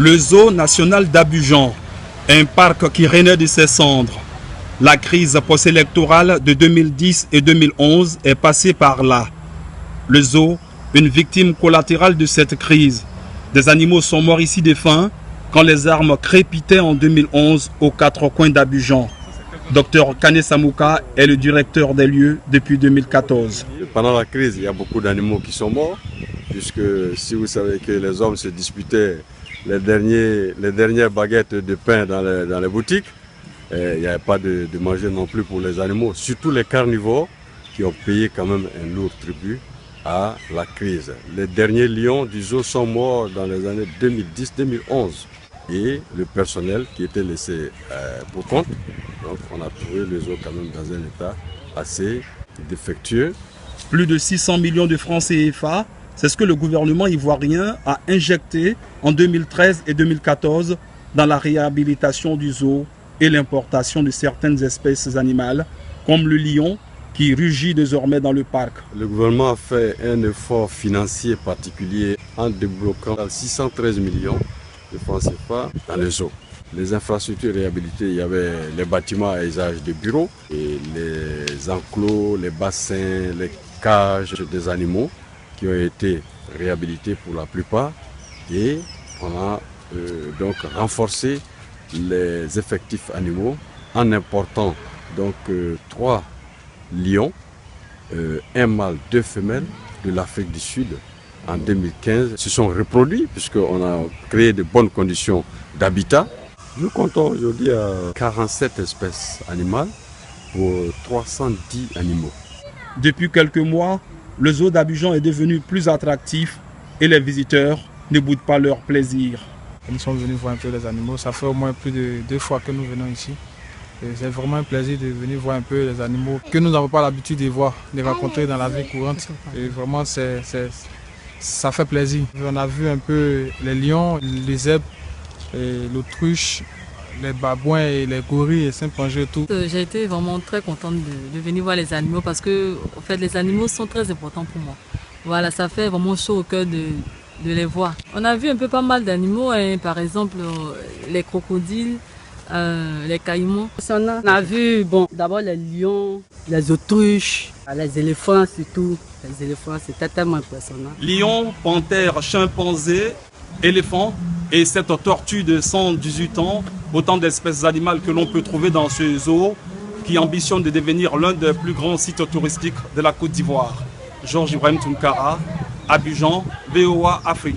Le zoo national d'Abidjan, un parc qui renaît de ses cendres. La crise post-électorale de 2010 et 2011 est passée par là. Le zoo, une victime collatérale de cette crise. Des animaux sont morts ici de faim quand les armes crépitaient en 2011 aux quatre coins d'Abidjan. Dr Kane Samouka est le directeur des lieux depuis 2014. Pendant la crise, il y a beaucoup d'animaux qui sont morts, puisque si vous savez que les hommes se disputaient les dernières baguettes de pain dans les boutiques, il n'y avait pas de manger non plus pour les animaux, surtout les carnivores qui ont payé quand même un lourd tribut à la crise. Les derniers lions du zoo sont morts dans les années 2010-2011 et le personnel qui était laissé pour compte. Donc on a trouvé le zoo quand même dans un état assez défectueux. Plus de 600 millions de francs CFA, c'est ce que le gouvernement ivoirien a injecté en 2013 et 2014 dans la réhabilitation du zoo et l'importation de certaines espèces animales, comme le lion qui rugit désormais dans le parc. Le gouvernement a fait un effort financier particulier en débloquant 613 millions de francs CFA dans le zoo. Les infrastructures réhabilitées, il y avait les bâtiments à usage de bureaux, et les enclos, les bassins, les cages des animaux qui ont été réhabilités pour la plupart. Et on a donc renforcé les effectifs animaux en important donc 3 lions, un mâle, 2 femelles de l'Afrique du Sud en 2015 se sont reproduits puisqu'on a créé de bonnes conditions d'habitat. Nous comptons aujourd'hui à 47 espèces animales pour 310 animaux. Depuis quelques mois, le zoo d'Abidjan est devenu plus attractif et les visiteurs ne boudent pas leur plaisir. Nous sommes venus voir un peu les animaux, ça fait au moins plus de 2 fois que nous venons ici. C'est vraiment un plaisir de venir voir un peu les animaux que nous n'avons pas l'habitude de voir, de rencontrer dans la vie courante. Et vraiment, ça fait plaisir. On a vu un peu les lions, les zèbres, l'autruche, les babouins et les gorilles et chimpanzés et tout. J'ai été vraiment très contente de venir voir les animaux parce que en fait, les animaux sont très importants pour moi. Voilà, ça fait vraiment chaud au cœur de les voir. On a vu un peu pas mal d'animaux, hein, par exemple les crocodiles, les caïmans. On a vu d'abord les lions, les autruches, les éléphants surtout. Les éléphants, c'était tellement impressionnant. Lions, panthères, chimpanzés, éléphants et cette tortue de 118 ans, autant d'espèces animales que l'on peut trouver dans ce zoo qui ambitionne de devenir l'un des plus grands sites touristiques de la Côte d'Ivoire. Georges Ibrahim Tounkara, Abidjan, VOA Afrique.